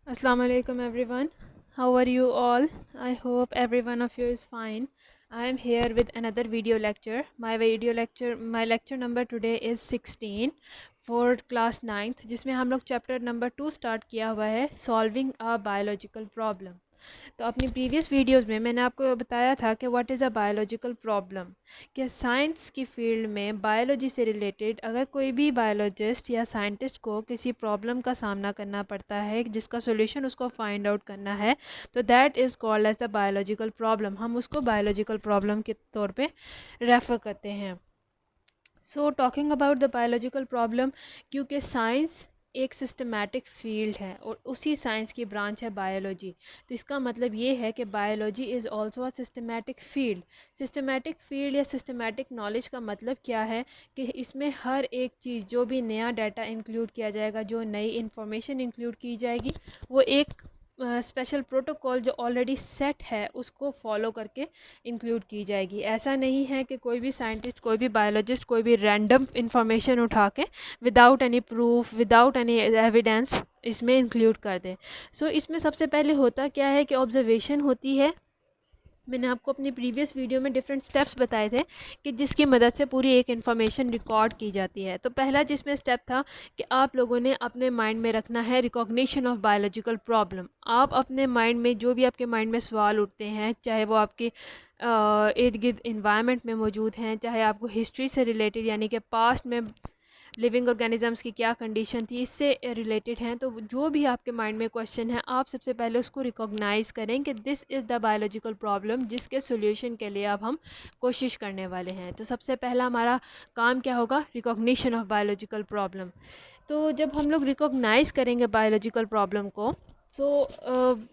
Assalamu alaikum everyone. How are you all? I hope every one of you is fine. I am here with another video lecture. My lecture number today is 16 for class 9th जिसमें हम लोग chapter number 2 start किया हुआ है solving a biological problem. तो अपनी previous videos में मैंने आपको बताया था कि what is a biological problem, कि साइंस की फील्ड में बायोलॉजी से रिलेटेड अगर कोई भी बायोलॉजिस्ट या साइंटिस्ट को किसी प्रॉब्लम का सामना करना पड़ता है जिसका सोल्यूशन उसको फाइंड आउट करना है, तो that is called as the biological problem. हम उसको बायोलॉजिकल प्रॉब्लम के तौर पे रेफ़र करते हैं। So talking about the biological problem, क्योंकि साइंस एक सिस्टमैटिक फील्ड है और उसी साइंस की ब्रांच है बायोलॉजी, तो इसका मतलब ये है कि biology is also a systematic field. Systematic field या सिस्टमैटिक नॉलेज का मतलब क्या है कि इसमें हर एक चीज़, जो भी नया डाटा इंक्लूड किया जाएगा, जो नई इंफॉर्मेशन इंक्लूड की जाएगी, वो एक स्पेशल प्रोटोकॉल जो ऑलरेडी सेट है उसको फॉलो करके इंक्लूड की जाएगी। ऐसा नहीं है कि कोई भी साइंटिस्ट, कोई भी बायोलॉजिस्ट कोई भी रैंडम इंफॉर्मेशन उठा के without any proof, without any evidence इसमें इंक्लूड कर दे। सो इसमें सबसे पहले होता क्या है कि ऑब्जर्वेशन होती है। मैंने आपको अपनी प्रीवियस वीडियो में डिफरेंट स्टेप्स बताए थे कि जिसकी मदद से पूरी एक इन्फॉर्मेशन रिकॉर्ड की जाती है। तो पहला जिसमें स्टेप था कि आप लोगों ने अपने माइंड में रखना है रिकॉग्निशन ऑफ बायोलॉजिकल प्रॉब्लम। आप अपने माइंड में जो भी आपके माइंड में सवाल उठते हैं, चाहे वो आपके इर्द गिर्द इन्वायरमेंट में मौजूद हैं, चाहे आपको हिस्ट्री से रिलेटेड यानी कि पास्ट में लिविंग ऑर्गेनिजम्स की क्या कंडीशन थी इससे रिलेटेड हैं, तो जो भी आपके माइंड में क्वेश्चन है आप सबसे पहले उसको रिकॉग्नाइज़ करें कि this is the biological problem जिसके सोल्यूशन के लिए अब हम कोशिश करने वाले हैं। तो सबसे पहला हमारा काम क्या होगा? Recognition of biological problem. तो जब हम लोग रिकॉग्नाइज़ करेंगे बायोलॉजिकल प्रॉब्लम को, सो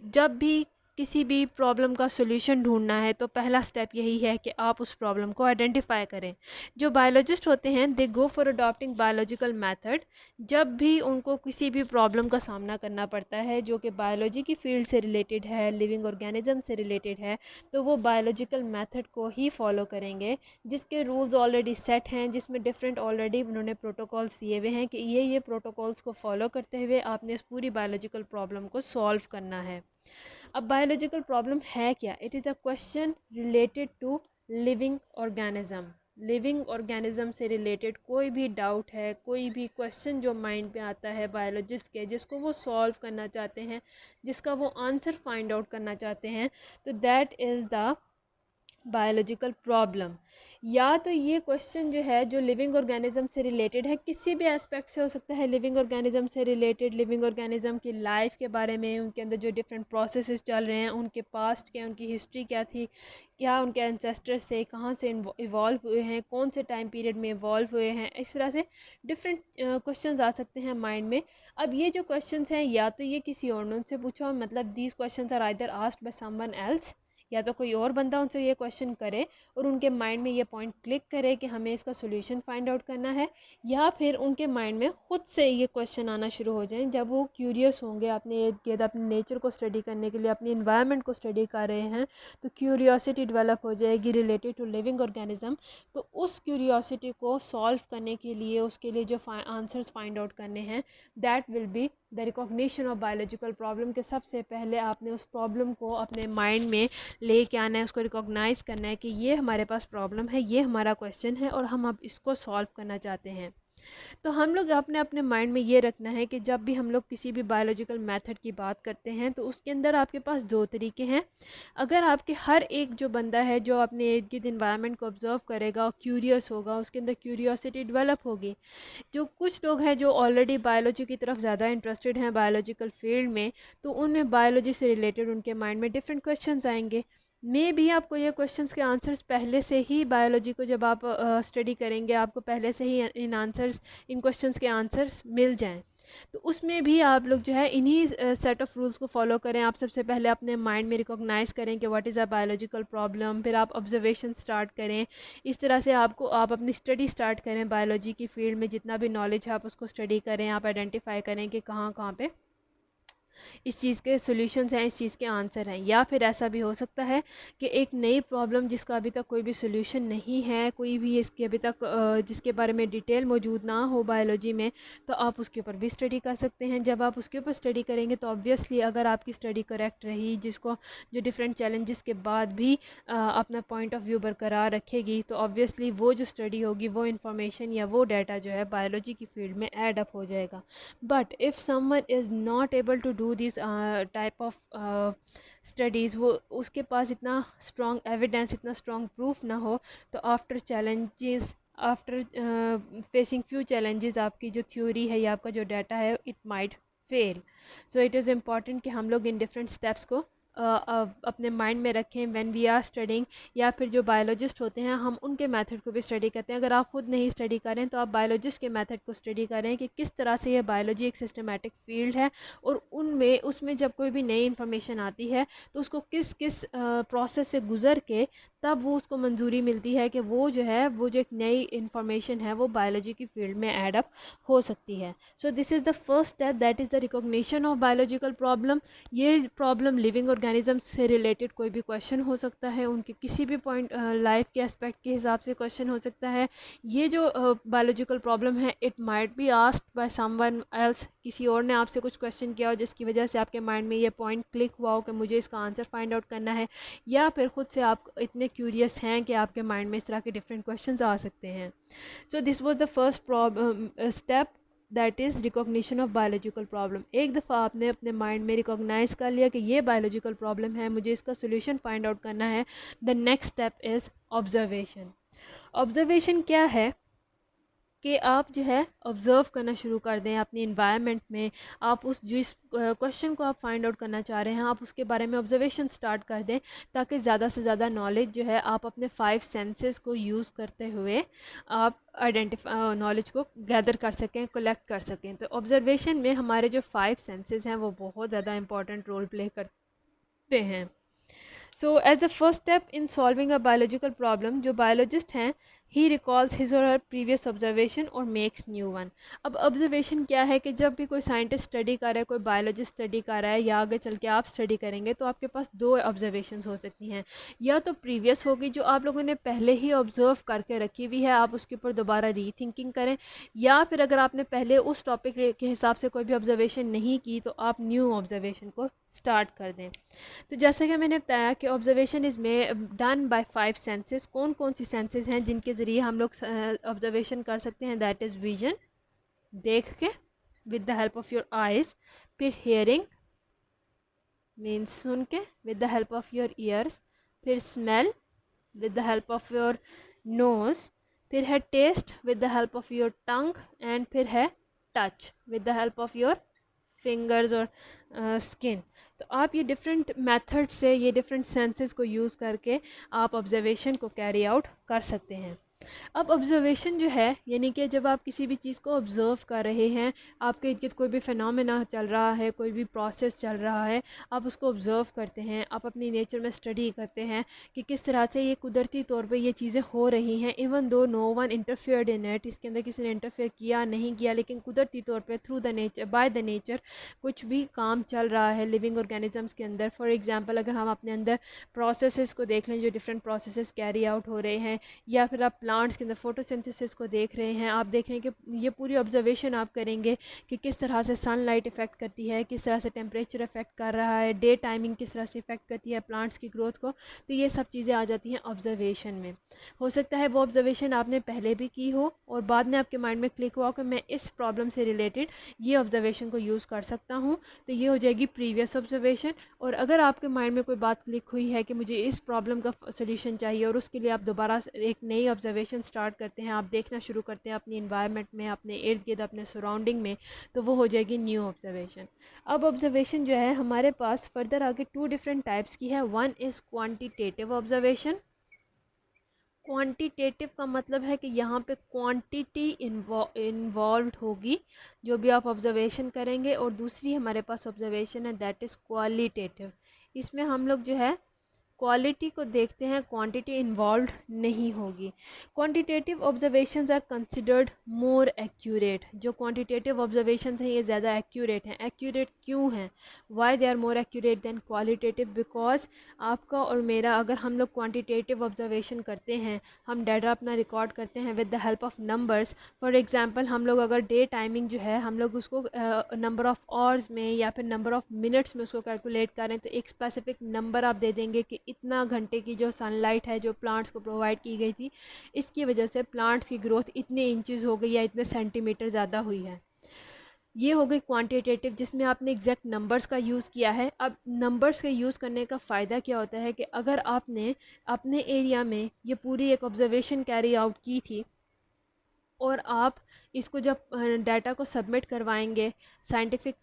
जब भी किसी भी प्रॉब्लम का सोल्यूशन ढूंढना है तो पहला स्टेप यही है कि आप उस प्रॉब्लम को आइडेंटिफाई करें। जो बायोलॉजिस्ट होते हैं they go for adopting biological method. जब भी उनको किसी भी प्रॉब्लम का सामना करना पड़ता है जो कि बायोलॉजी की फील्ड से रिलेटेड है, लिविंग ऑर्गेनिज्म से रिलेटेड है, तो वो बायोलॉजिकल मेथड को ही फॉलो करेंगे जिसके रूल्स ऑलरेडी सेट हैं, जिसमें डिफरेंट ऑलरेडी उन्होंने प्रोटोकॉल्स दिए हुए हैं कि ये प्रोटोकॉल्स को फॉलो करते हुए आपने इस पूरी बायोलॉजिकल प्रॉब्लम को सॉल्व करना है। अब बायोलॉजिकल प्रॉब्लम है क्या? It is a question related to living organism. Living organism से रिलेटेड कोई भी डाउट है, कोई भी क्वेश्चन जो माइंड पे आता है बायोलॉजिस्ट के, जिसको वो सॉल्व करना चाहते हैं, जिसका वो आंसर फाइंड आउट करना चाहते हैं, तो that is the biological problem. या तो ये क्वेश्चन जो है जो लिविंग ऑर्गेनिज्म से रिलेटेड है, किसी भी एस्पेक्ट से हो सकता है, लिविंग ऑर्गेनिज्म से रिलेटेड, लिविंग ऑर्गेनिज्म की लाइफ के बारे में, उनके अंदर जो डिफरेंट प्रोसेसेस चल रहे हैं, उनके पास्ट क्या, उनकी हिस्ट्री क्या थी, क्या उनके एंसेस्टर्स से कहाँ से इवॉल्व हुए हैं, कौन से टाइम पीरियड में इवॉल्व हुए हैं, इस तरह से डिफरेंट क्वेश्चंस आ सकते हैं माइंड में। अब ये जो क्वेश्चंस हैं या तो ये किसी और ने उनसे पूछा, मतलब these questions are either asked by someone else, या तो कोई और बंदा उनसे ये क्वेश्चन करे और उनके माइंड में ये पॉइंट क्लिक करे कि हमें इसका सोल्यूशन फाइंड आउट करना है, या फिर उनके माइंड में ख़ुद से ये क्वेश्चन आना शुरू हो जाएं जब वो क्यूरियस होंगे अपने इर्द गिर्द, अपने नेचर को स्टडी करने के लिए, अपने इन्वायरमेंट को स्टडी कर रहे हैं, तो क्यूरियोसिटी डेवलप हो जाएगी रिलेटेड टू लिविंग ऑर्गेनिज्म। तो उस क्यूरियोसिटी को सॉल्व करने के लिए, उसके लिए जो आंसर्स फाइंड आउट करने हैं, that will be the recognition of biological problem. के सबसे पहले आपने उस प्रॉब्लम को अपने माइंड में लेके आना है, उसको रिकॉग्नाइज़ करना है कि ये हमारे पास प्रॉब्लम है, ये हमारा क्वेश्चन है और हम अब इसको सॉल्व करना चाहते हैं। तो हम लोग अपने अपने माइंड में ये रखना है कि जब भी हम लोग किसी भी बायोलॉजिकल मेथड की बात करते हैं तो उसके अंदर आपके पास दो तरीके हैं। अगर आपके हर एक जो बंदा है जो अपने इर्द गिर्द इन्वायरमेंट को ऑब्जर्व करेगा और क्यूरियस होगा, उसके अंदर क्यूरियोसिटी डेवलप होगी। जो कुछ लोग हैं जो ऑलरेडी बायोलॉजी की तरफ ज़्यादा इंटरेस्टेड हैं बायोलॉजिकल फील्ड में, तो उनमें बायोलॉजी से रिलेटेड उनके माइंड में डिफरेंट क्वेश्चंस आएंगे। मे भी आपको ये क्वेश्चंस के आंसर्स पहले से ही, बायोलॉजी को जब आप स्टडी करेंगे आपको पहले से ही इन क्वेश्चंस के आंसर्स मिल जाएं, तो उसमें भी आप लोग जो है इन्हीं सेट ऑफ रूल्स को फॉलो करें। आप सबसे पहले अपने माइंड में रिकॉग्नाइज़ करें कि what is a biological problem, फिर आप ऑब्जर्वेशन स्टार्ट करें। इस तरह से आप अपनी स्टडी स्टार्ट करें बायोलॉजी की फील्ड में, जितना भी नॉलेज है आप उसको स्टडी करें, आप आइडेंटिफाई करें कि कहाँ कहाँ पे इस चीज़ के सॉल्यूशंस हैं, इस चीज़ के आंसर हैं। या फिर ऐसा भी हो सकता है कि एक नई प्रॉब्लम जिसका अभी तक कोई भी सॉल्यूशन नहीं है, कोई भी इसके अभी तक जिसके बारे में डिटेल मौजूद ना हो बायोलॉजी में, तो आप उसके ऊपर भी स्टडी कर सकते हैं। जब आप उसके ऊपर स्टडी करेंगे तो ऑब्वियसली अगर आपकी स्टडी करेक्ट रही, जिसको जो डिफरेंट चैलेंजेस के बाद भी अपना पॉइंट ऑफ व्यू बरकरार रखेगी, तो ऑब्वियसली वो जो स्टडी होगी, वो इंफॉर्मेशन या वो डाटा जो है बायोलॉजी की फील्ड में ऐड अप हो जाएगा। But if someone is not able to do this type of studies, वो उसके पास इतना स्ट्रॉन्ग एविडेंस, इतना स्ट्रॉन्ग प्रूफ ना हो, तो after challenges, after facing few challenges, आपकी जो थ्योरी है या आपका जो डाटा है, it might fail. So it is important कि हम लोग इन डिफरेंट स्टेप्स को अपने माइंड में रखें व्हेन वी आर स्टडिंग। या फिर जो बायोलॉजिस्ट होते हैं, हम उनके मेथड को भी स्टडी करते हैं। अगर आप खुद नहीं स्टडी करें तो आप बायोलॉजिस्ट के मेथड को स्टडी करें कि किस तरह से ये बायोलॉजी एक सिस्टमेटिक फील्ड है, और उनमें उसमें जब कोई भी नई इन्फॉर्मेशन आती है तो उसको किस किस प्रोसेस से गुज़र के तब वो उसको मंजूरी मिलती है कि वो जो है, वो जो एक नई इन्फॉर्मेशन है, वो बायोलॉजी की फील्ड में ऐड अप हो सकती है। So this is the first step, that is the recognition of biological problem. ये प्रॉब्लम लिविंग ऑर्गेनिज्म से रिलेटेड कोई भी क्वेश्चन हो सकता है, उनके किसी भी पॉइंट लाइफ के एस्पेक्ट के हिसाब से क्वेश्चन हो सकता है। ये जो बायोलॉजिकल प्रॉब्लम है, it might be asked by someone else, किसी और ने आपसे कुछ क्वेश्चन किया हो जिसकी वजह से आपके माइंड में ये पॉइंट क्लिक हुआ हो कि मुझे इसका आंसर फाइंड आउट करना है, या फिर ख़ुद से आप इतने क्यूरियस हैं कि आपके माइंड में इस तरह के डिफरेंट क्वेश्चंस आ सकते हैं। So this was the first step, that is recognition of biological problem. एक दफ़ा आपने अपने माइंड में रिकॉग्नाइज कर लिया कि ये बायोलॉजिकल प्रॉब्लम है, मुझे इसका सोल्यूशन फाइंड आउट करना है, the next step is observation. Observation क्या है कि आप जो है ऑब्ज़र्व करना शुरू कर दें अपनी इन्वायरमेंट में। आप उस जिस क्वेश्चन को आप फाइंड आउट करना चाह रहे हैं, आप उसके बारे में ऑब्जर्वेशन स्टार्ट कर दें, ताकि ज़्यादा से ज़्यादा नॉलेज जो है आप अपने 5 सेंसेस को यूज़ करते हुए आप नॉलेज को गैदर कर सकें, कलेक्ट कर सकें। तो ऑब्जर्वेशन में हमारे जो 5 सेंसेस हैं वो बहुत ज़्यादा इंपॉर्टेंट रोल प्ले करते हैं। So as a first step in solving a biological problem, जो बायोलॉजिस्ट हैं, he recalls his or her previous observation और मेक्स न्यू वन। अब ऑब्जर्वेशन क्या है कि जब भी कोई साइंटिस्ट स्टडी कर रहा है, कोई बायोलॉजिस्ट स्टडी कर रहा है, या आगे चल के आप स्टडी करेंगे, तो आपके पास 2 ऑब्जर्वेशन हो सकती हैं। या तो प्रीवियस होगी, जो आप लोगों ने पहले ही ऑब्जर्व करके रखी हुई है, आप उसके ऊपर दोबारा रीथिंकिंग करें। या फिर अगर आपने पहले उस टॉपिक के हिसाब से कोई भी ऑब्जर्वेशन नहीं की, तो आप न्यू ऑब्जर्वेशन को स्टार्ट कर दें। तो जैसा कि मैंने बताया कि observation is done by 5 senses. कौन कौन सी सेंसेस हैं जिनके ज़रिए हम लोग ऑब्जर्वेशन कर सकते हैं? दैट इज़ विजन, देख के, with the help of your eyes. फिर हेयरिंग मीन्स सुन के, with the help of your ears. फिर smell, with the help of your nose. फिर है taste, with the help of your tongue. And फिर है touch, with the help of your fingers और skin. तो आप ये डिफरेंट मेथड से, ये डिफरेंट सेंसेस को यूज़ करके आप ऑब्जर्वेशन को कैरी आउट कर सकते हैं। अब ऑब्जर्वेशन जो है, यानी कि जब आप किसी भी चीज़ को ऑब्ज़र्व कर रहे हैं, आपके इर्द गिर्द कोई भी फिनोमेना चल रहा है, कोई भी प्रोसेस चल रहा है, आप उसको ऑब्ज़र्व करते हैं, आप अपनी नेचर में स्टडी करते हैं कि किस तरह से ये कुदरती तौर पे ये चीज़ें हो रही हैं, even though no one interfered in it, इसके अंदर किसी ने इंटरफेयर किया नहीं किया, लेकिन कुदरती तौर पर through the nature, by the nature कुछ भी काम चल रहा है लिविंग ऑर्गेनिजम्स के अंदर। फॉर एग्जांपल, अगर हम अपने अंदर प्रोसेसेस को देख लें, जो डिफरेंट प्रोसेसेस कैरी आउट हो रहे हैं, या फिर आप प्लांट्स के अंदर फोटोसिंथेसिस को देख रहे हैं, आप देख रहे हैं कि ये पूरी ऑब्जर्वेशन आप करेंगे कि किस तरह से सनलाइट इफ़ेक्ट करती है, किस तरह से टेम्परेचर इफ़ेक्ट कर रहा है, डे टाइमिंग किस तरह से इफ़ेक्ट करती है प्लांट्स की ग्रोथ को। तो ये सब चीज़ें आ जाती हैं ऑब्जर्वेशन में। हो सकता है वो ऑब्जर्वेशन आपने पहले भी की हो और बाद में आपके माइंड में क्लिक हुआ कि मैं इस प्रॉब्लम से रिलेटेड ये ऑब्जर्वेशन को यूज़ कर सकता हूँ, तो ये हो जाएगी प्रीवियस ऑब्जर्वेशन। और अगर आपके माइंड में कोई बात क्लिक हुई है कि मुझे इस प्रॉब्लम का सोल्यूशन चाहिए, और उसके लिए आप दोबारा एक नई ऑब्जर्वेशन स्टार्ट करते हैं, आप देखना शुरू करते हैं अपनी इन्वायरमेंट में, अपने इर्द गिर्द, अपने सराउंडिंग में, तो वो हो जाएगी न्यू ऑब्जर्वेशन। अब ऑब्जर्वेशन जो है हमारे पास फर्दर आगे 2 डिफरेंट टाइप्स की है। One is quantitative observation. Quantitative का मतलब है कि यहाँ पे क्वांटिटी इन्वॉल्व होगी जो भी आप ऑब्जर्वेशन करेंगे। और दूसरी हमारे पास ऑब्जर्वेशन है दैट इज़ क्वालिटेटिव। इसमें हम लोग जो है क्वालिटी को देखते हैं, क्वांटिटी इन्वॉल्व नहीं होगी। Quantitative observations are considered more accurate. जो क्वांटिटेटिव ऑब्जर्वेशंस हैं ये ज़्यादा एक्यूरेट हैं। एक्यूरेट क्यों हैं? Why they are more accurate than qualitative? Because आपका और मेरा, अगर हम लोग क्वांटिटेटिव ऑब्जर्वेशन करते हैं, हम डाटा अपना रिकॉर्ड करते हैं with the help of numbers. For example हम लोग अगर डे टाइमिंग जो है हम लोग उसको नंबर ऑफ़ आवर्स में या फिर नंबर ऑफ़ मिनट्स में उसको कैलकुलेट करें तो एक स्पेसिफिक नंबर आप दे देंगे कि इतना घंटे की जो सनलाइट है जो प्लांट्स को प्रोवाइड की गई थी, इसकी वजह से प्लांट्स की ग्रोथ इतने इंचज़ हो गई या इतने सेंटीमीटर ज़्यादा हुई है। ये हो गई क्वांटिटेटिव, जिसमें आपने एग्जैक्ट नंबर्स का यूज़ किया है। अब नंबर्स के यूज़ करने का फ़ायदा क्या होता है कि अगर आपने अपने एरिया में ये पूरी एक ऑब्जर्वेशन कैरी आउट की थी और आप इसको जब डाटा को सबमिट करवाएंगे साइंटिफिक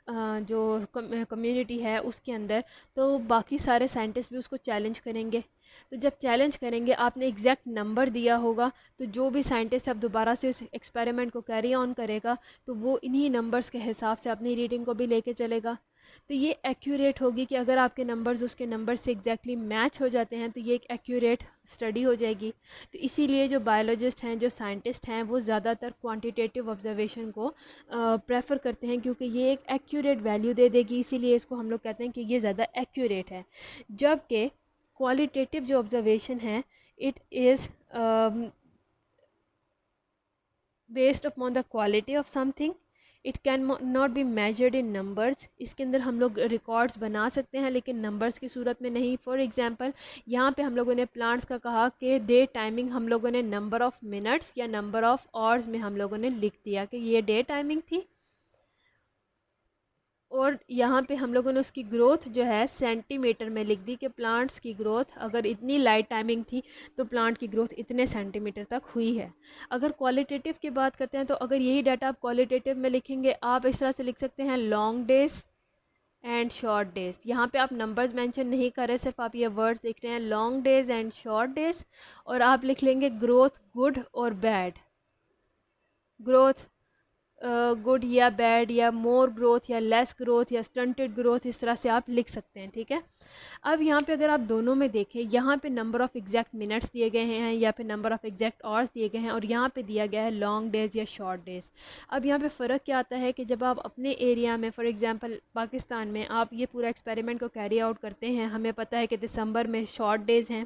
जो कम्युनिटी है उसके अंदर, तो बाकी सारे साइंटिस्ट भी उसको चैलेंज करेंगे। तो जब चैलेंज करेंगे, आपने एग्जैक्ट नंबर दिया होगा, तो जो भी साइंटिस्ट अब दोबारा से उस एक्सपेरिमेंट को कैरी ऑन करेगा तो वो इन्हीं नंबर्स के हिसाब से अपनी रीडिंग को भी लेके चलेगा। तो ये एक्यूरेट होगी कि अगर आपके नंबर्स उसके नंबर से एग्जैक्टली मैच हो जाते हैं तो ये एक एक्यूरेट स्टडी हो जाएगी। तो इसीलिए जो बायोलॉजिस्ट हैं, जो साइंटिस्ट हैं, वो ज़्यादातर क्वांटिटेटिव ऑब्जर्वेशन को प्रेफर करते हैं क्योंकि ये एक एक्यूरेट वैल्यू दे देगी। इसीलिए इसको हम लोग कहते हैं कि ये ज़्यादा एक्यूरेट है। जबकि क्वालिटेटिव जो ऑब्जर्वेशन है, it is based upon the quality of something, it can not be measured in numbers. इसके अंदर हम लोग रिकॉर्ड्स बना सकते हैं लेकिन नंबर्स की सूरत में नहीं। फॉर एग्जांपल यहाँ पे हम लोगों ने प्लांट्स का कहा कि डे टाइमिंग हम लोगों ने नंबर ऑफ़ मिनट्स या नंबर ऑफ़ आवर्स में हम लोगों ने लिख दिया कि ये डे टाइमिंग थी, और यहाँ पे हम लोगों ने उसकी ग्रोथ जो है सेंटीमीटर में लिख दी कि प्लांट्स की ग्रोथ अगर इतनी लाइट टाइमिंग थी तो प्लांट की ग्रोथ इतने सेंटीमीटर तक हुई है। अगर क्वालिटेटिव की बात करते हैं तो अगर यही डाटा आप क्वालिटेटिव में लिखेंगे, आप इस तरह से लिख सकते हैं long days and short days. यहाँ पे आप नंबर्स मेंशन नहीं कर रहे, सिर्फ आप ये वर्ड्स लिख रहे हैं long days and short days, और आप लिख लेंगे ग्रोथ गुड और बैड। ग्रोथ गुड या बैड या मोर ग्रोथ या लेस ग्रोथ या स्टंटेड ग्रोथ, इस तरह से आप लिख सकते हैं। ठीक है। अब यहाँ पे अगर आप दोनों में देखें, यहाँ पे नंबर ऑफ़ एग्जैक्ट मिनट्स दिए गए हैं या फिर नंबर ऑफ़ एग्जैक्ट आवर्स दिए गए हैं, और यहाँ पे दिया गया है लॉन्ग डेज़ या शॉर्ट डेज़। अब यहाँ पे फ़र्क क्या आता है कि जब आप अपने एरिया में, फॉर एग्जांपल पाकिस्तान में, आप ये पूरा एक्सपेरिमेंट को कैरी आउट करते हैं, हमें पता है कि दिसंबर में शॉर्ट डेज़ हैं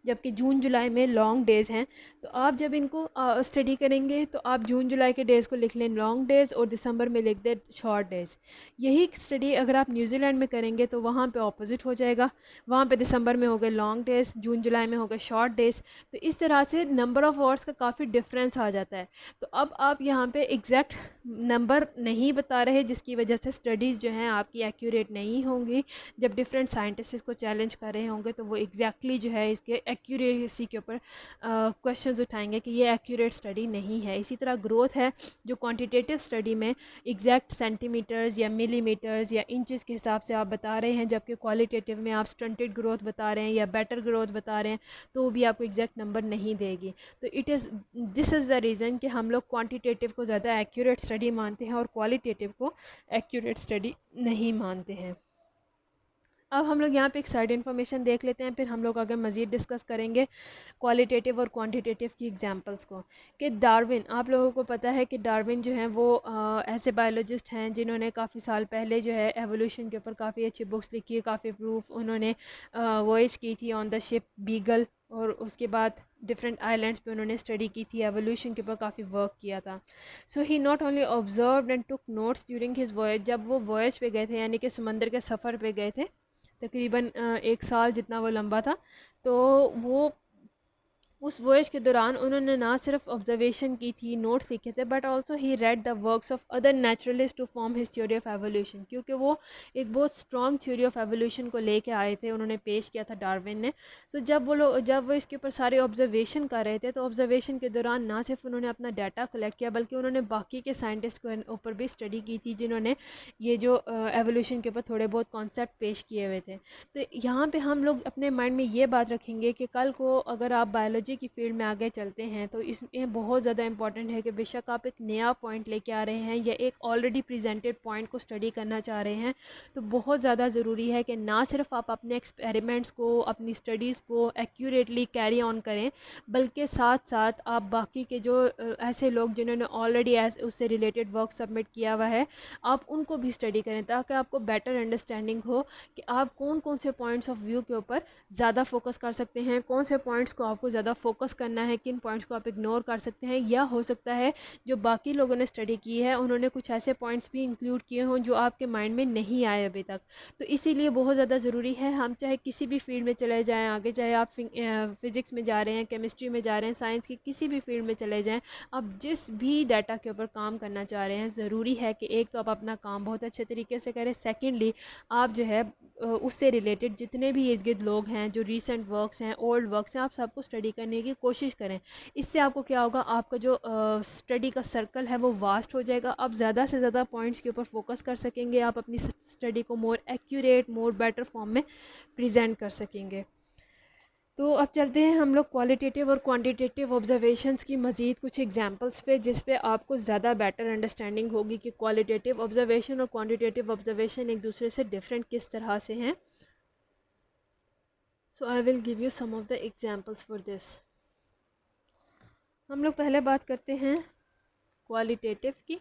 जबकि जून जुलाई में लॉन्ग डेज़ हैं। तो आप जब इनको स्टडी करेंगे तो आप जून जुलाई के डेज़ को लिख लें लॉन्ग डेज़ और दिसंबर में लिख दें शॉर्ट डेज़। यही स्टडी अगर आप न्यूजीलैंड में करेंगे तो वहाँ पे ऑपोजिट हो जाएगा, वहाँ पे दिसंबर में हो गए लॉन्ग डेज़, जून जुलाई में हो गए शॉर्ट डेज़। तो इस तरह से नंबर ऑफ़ आवर्स का काफ़ी डिफरेंस आ जाता है। तो अब आप यहाँ पे एग्जैक्ट नंबर नहीं बता रहे, जिसकी वजह से स्टडीज़ जो हैं आपकी एक्यूरेट नहीं होंगी। जब डिफरेंट साइंटिस्ट इसको चैलेंज कर रहे होंगे तो वो एग्जैक्टली जो है इसके एक्यूरेसी के ऊपर क्वेश्चंस उठाएंगे कि ये एक्यूरेट स्टडी नहीं है। इसी तरह ग्रोथ है जो क्वांटिटेटिव स्टडी में एग्जैक्ट सेंटीमीटर्स या मिलीमीटर्स या इंचेस के हिसाब से आप बता रहे हैं, जबकि क्वालिटेटिव में आप स्टंटेड ग्रोथ बता रहे हैं या बेटर ग्रोथ बता रहे हैं तो भी आपको एग्जैक्ट नंबर नहीं देगी। तो दिस इज़ द रीज़न कि हम लोग क्वांटिटेटिव को ज़्यादा एक्यूरेट स्टडी मानते हैं और क्वालिटेटिव को एक्यूरेट स्टडी नहीं मानते हैं। अब हम लोग यहाँ पे एक साइड इन्फॉर्मेशन देख लेते हैं, फिर हम लोग आगे मज़ीद डिस्कस करेंगे क्वालिटेटिव और क्वांटिटेटिव की एग्जांपल्स को। कि डार्विन, आप लोगों को पता है कि डार्विन जो हैं वो ऐसे बायोलॉजिस्ट हैं जिन्होंने काफ़ी साल पहले जो है एवोल्यूशन के ऊपर काफ़ी अच्छी बुक्स लिखी है, काफ़ी प्रूफ उन्होंने वॉयज की थी ऑन द शिप बीगल, और उसके बाद डिफरेंट आइलैंड्स पे उन्होंने स्टडी की थी, एवोल्यूशन के ऊपर काफ़ी वर्क किया था। So he not only observed and took notes during his voyage, जब वो वॉयज पे गए थे यानी कि समंदर के सफ़र पे गए थे, तकरीबन 1 साल जितना वो लंबा था, तो वो उस वॉयज के दौरान उन्होंने ना सिर्फ ऑब्जर्वेशन की थी, नोट्स लिखे थे, but also he read the works of other naturalist to form his theory of evolution, क्योंकि वो एक बहुत स्ट्रॉन्ग थ्योरी ऑफ एवोल्यूशन को लेके आए थे, उन्होंने पेश किया था डार्विन ने। सो जब वो इसके ऊपर सारे ऑब्जर्वेशन कर रहे थे तो ऑब्जर्वेशन के दौरान ना सिर्फ उन्होंने अपना डाटा कलेक्ट किया बल्कि उन्होंने बाकी के साइंटिस्ट के ऊपर भी स्टडी की थी जिन्होंने ये जो एवोल्यूशन के ऊपर थोड़े बहुत कॉन्सेप्ट पेश किए हुए थे। तो यहाँ पर हम लोग अपने माइंड में ये बात रखेंगे कि कल को अगर आप बायोलॉजी बायोलॉजी की फील्ड में आगे चलते हैं तो इसमें बहुत ज़्यादा इंपॉर्टेंट है कि बेशक आप एक नया पॉइंट लेके आ रहे हैं या एक ऑलरेडी प्रेजेंटेड पॉइंट को स्टडी करना चाह रहे हैं, तो बहुत ज़्यादा ज़रूरी है कि ना सिर्फ आप अपने एक्सपेरिमेंट्स को, अपनी स्टडीज़ को एक्यूरेटली कैरी ऑन करें, बल्कि साथ साथ आप बाकी के जो ऐसे लोग जिन्होंने ऑलरेडी उससे रिलेटेड वर्क सबमिट किया हुआ है, आप उनको भी स्टडी करें, ताकि आपको बेटर अंडरस्टैंडिंग हो कि आप कौन कौन से पॉइंट्स ऑफ व्यू के ऊपर ज़्यादा फोकस कर सकते हैं, कौन से पॉइंट्स को आपको ज़्यादा फोकस करना है, किन पॉइंट्स को आप इग्नोर कर सकते हैं, या हो सकता है जो बाकी लोगों ने स्टडी की है उन्होंने कुछ ऐसे पॉइंट्स भी इंक्लूड किए हों जो आपके माइंड में नहीं आए अभी तक। तो इसीलिए बहुत ज़्यादा ज़रूरी है, हम चाहे किसी भी फील्ड में चले जाएँ आगे, चाहे आप फिज़िक्स में जा रहे हैं, केमिस्ट्री में जा रहे हैं, साइंस की किसी भी फील्ड में चले जाएँ, आप जिस भी डाटा के ऊपर काम करना चाह रहे हैं, ज़रूरी है कि एक तो आप अपना काम बहुत अच्छे तरीके से करें, सेकेंडली आप जो है उससे रिलेटेड जितने भी इर्द गिर्द लोग हैं, जो रीसेंट वर्क्स हैं, ओल्ड वर्क्स हैं, आप सबको स्टडी करने की कोशिश करें। इससे आपको क्या होगा, आपका जो स्टडी का सर्कल है वो वास्ट हो जाएगा, आप ज़्यादा से ज़्यादा पॉइंट्स के ऊपर फोकस कर सकेंगे, आप अपनी स्टडी को more accurate, more better form में प्रेजेंट कर सकेंगे। तो अब चलते हैं हम लोग क्वालिटेटिव और क्वांटिटेटिव ऑब्जर्वेशंस की मज़ीद कुछ एग्जांपल्स पे, जिस पे आपको ज़्यादा बेटर अंडरस्टैंडिंग होगी कि क्वालिटेटिव ऑब्जर्वेशन और क्वांटिटेटिव ऑब्जर्वेशन एक दूसरे से डिफरेंट किस तरह से हैं। So I will give you some of the examples for this. हम लोग पहले बात करते हैं क्वालिटेटिव की,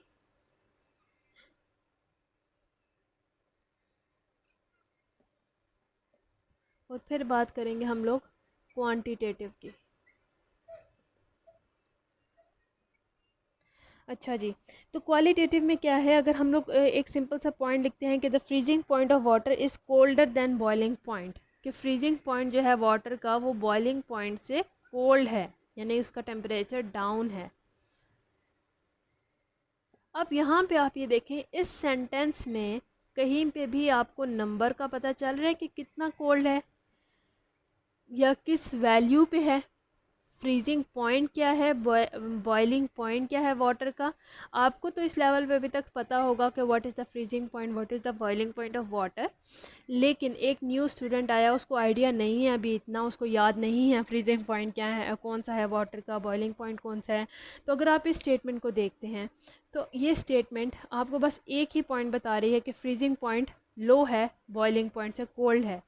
और फिर बात करेंगे हम लोग क्वांटिटेटिव की। अच्छा जी, तो क्वालिटेटिव में क्या है, अगर हम लोग एक सिंपल सा पॉइंट लिखते हैं कि the freezing point of water is colder than boiling point, कि फ्रीजिंग पॉइंट जो है वाटर का वो बॉइलिंग पॉइंट से कोल्ड है, यानी उसका टेम्परेचर डाउन है। अब यहाँ पे आप ये देखें, इस सेंटेंस में कहीं पे भी आपको नंबर का पता चल रहा है कि कितना कोल्ड है या किस वैल्यू पे है, फ्रीजिंग पॉइंट क्या है, बॉइलिंग पॉइंट क्या है वाटर का। आपको तो इस लेवल पे अभी तक पता होगा कि what is the freezing point, what is the boiling point of water, लेकिन एक न्यू स्टूडेंट आया, उसको आइडिया नहीं है अभी इतना, उसको याद नहीं है फ्रीजिंग पॉइंट क्या है, कौन सा है वाटर का, बॉइलिंग पॉइंट कौन सा है। तो अगर आप इस स्टेटमेंट को देखते हैं तो ये स्टेटमेंट आपको बस एक ही पॉइंट बता रही है कि फ्रीजिंग पॉइंट लो है, बॉइलिंग पॉइंट से कोल्ड है,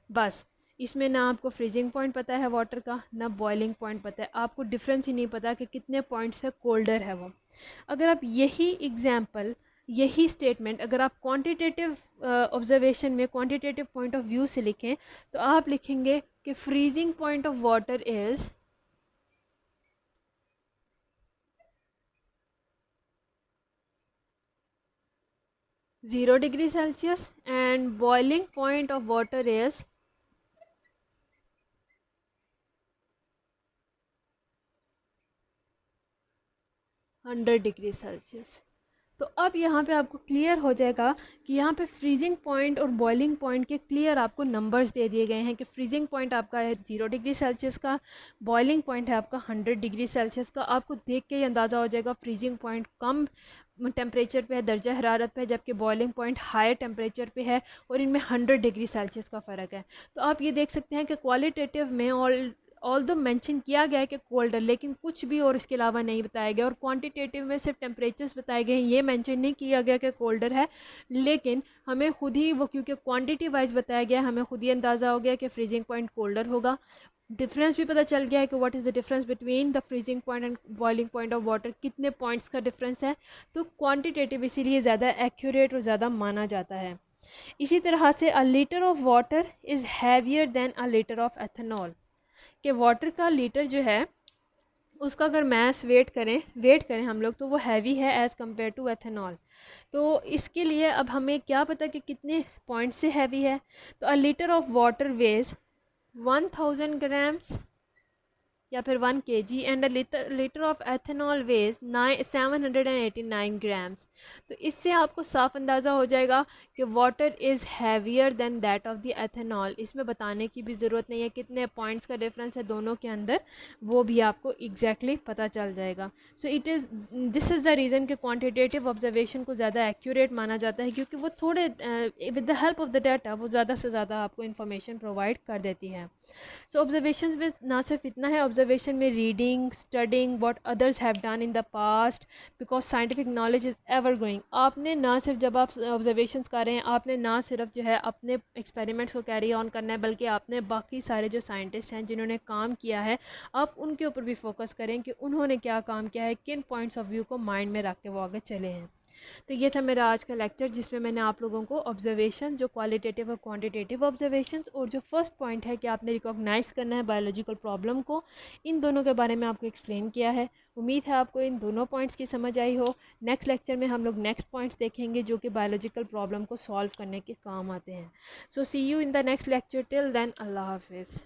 बस। इसमें ना आपको फ्रीजिंग पॉइंट पता है वाटर का, ना बॉइलिंग पॉइंट पता है, आपको डिफरेंस ही नहीं पता कि कितने पॉइंट से कोल्डर है वो। अगर आप यही एग्जांपल, यही स्टेटमेंट अगर आप क्वांटिटेटिव ऑब्जर्वेशन में, क्वांटिटेटिव पॉइंट ऑफ व्यू से लिखें, तो आप लिखेंगे कि freezing point of water is 0 degree Celsius and boiling point of water is 100 degree Celsius. तो अब यहाँ पे आपको क्लियर हो जाएगा कि यहाँ पे फ्रीजिंग पॉइंट और बॉइलिंग पॉइंट के क्लियर आपको नंबर्स दे दिए गए हैं कि फ्रीजिंग पॉइंट आपका है 0 डिग्री सेल्सियस का, बॉइलिंग पॉइंट है आपका 100 डिग्री सेल्सियस का। आपको देख के ही अंदाज़ा हो जाएगा फ्रीजिंग पॉइंट कम टेम्परेचर पे है, दर्जा हरारत पे है, जबकि बॉइलिंग पॉइंट हायर टेम्परेचर पे है, और इनमें 100 डिग्री सेल्सियस का फ़र्क है। तो आप ये देख सकते हैं कि क्वालिटेटिव में ऑल दो मेंशन किया गया है कि कोल्डर, लेकिन कुछ भी और इसके अलावा नहीं बताया गया, और क्वांटिटेटिव में सिर्फ टेम्परेचर्स बताए गए हैं, ये मेंशन नहीं किया गया कि कोल्डर है, लेकिन हमें खुद ही वो, क्योंकि क्वांटिटी वाइज बताया गया, हमें खुद ही अंदाज़ा हो गया कि फ्रीजिंग पॉइंट कोल्डर होगा। डिफरेंस भी पता चल गया है कि what is the difference between the freezing point and boiling point of water, कितने पॉइंट्स का डिफरेंस है। तो क्वांटिटेटिव इसीलिए ज़्यादा एक्यूरेट और ज़्यादा माना जाता है। इसी तरह से अ litre of water is heavier then a litre of ethanol, कि वाटर का लीटर जो है उसका अगर मैस वेट करें हम लोग, तो वो हैवी है एज़ कम्पेयर टू एथेनॉल। तो इसके लिए अब हमें क्या पता कि कितने पॉइंट से हैवी है। तो a litre of water weighs 1000 grams या फिर 1 kg and a litre of ethanol weighs 789 grams. तो इससे आपको साफ अंदाज़ा हो जाएगा कि water is heavier than that of the ethanol. इसमें बताने की भी ज़रूरत नहीं है कितने पॉइंट्स का डिफरेंस है दोनों के अंदर, वो भी आपको एग्जैक्टली पता चल जाएगा। So this is the reason कि क्वान्टिटेटिव ऑब्जर्वेशन को ज़्यादा एक्यूरेट माना जाता है, क्योंकि वो थोड़े with the help of the data वो ज़्यादा से ज़्यादा आपको इन्फॉर्मेशन प्रोवाइड कर देती है। सो ऑब्जर्वेशन में ना सिर्फ इतना है, ऑब्जर्वेशन में reading, studying what others have done in the past, because scientific knowledge is ever growing. आपने ना सिर्फ जब आप ऑब्जर्वेशंस कर रहे हैं, आपने ना सिर्फ जो है अपने एक्सपेरिमेंट्स को कैरी ऑन करना है, बल्कि आपने बाकी सारे जो साइंटिस्ट हैं जिन्होंने काम किया है, आप उनके ऊपर भी फोकस करें कि उन्होंने क्या काम किया है, किन पॉइंट्स ऑफ व्यू को माइंड में रख के वो आगे चले हैं। तो ये था मेरा आज का लेक्चर, जिसमें मैंने आप लोगों को ऑब्जर्वेशन, जो क्वालिटेटिव और क्वांटिटेटिव ऑब्जर्वेशंस, और जो फर्स्ट पॉइंट है कि आपने रिकॉग्नाइज़ करना है बायोलॉजिकल प्रॉब्लम को, इन दोनों के बारे में आपको एक्सप्लेन किया है। उम्मीद है आपको इन दोनों पॉइंट्स की समझ आई हो। नेक्स्ट लेक्चर में हम लोग नेक्स्ट पॉइंट्स देखेंगे जो कि बायोलॉजिकल प्रॉब्लम को सॉल्व करने के काम आते हैं। So see you in the next lecture. Till then, अल्लाह हाफिज़।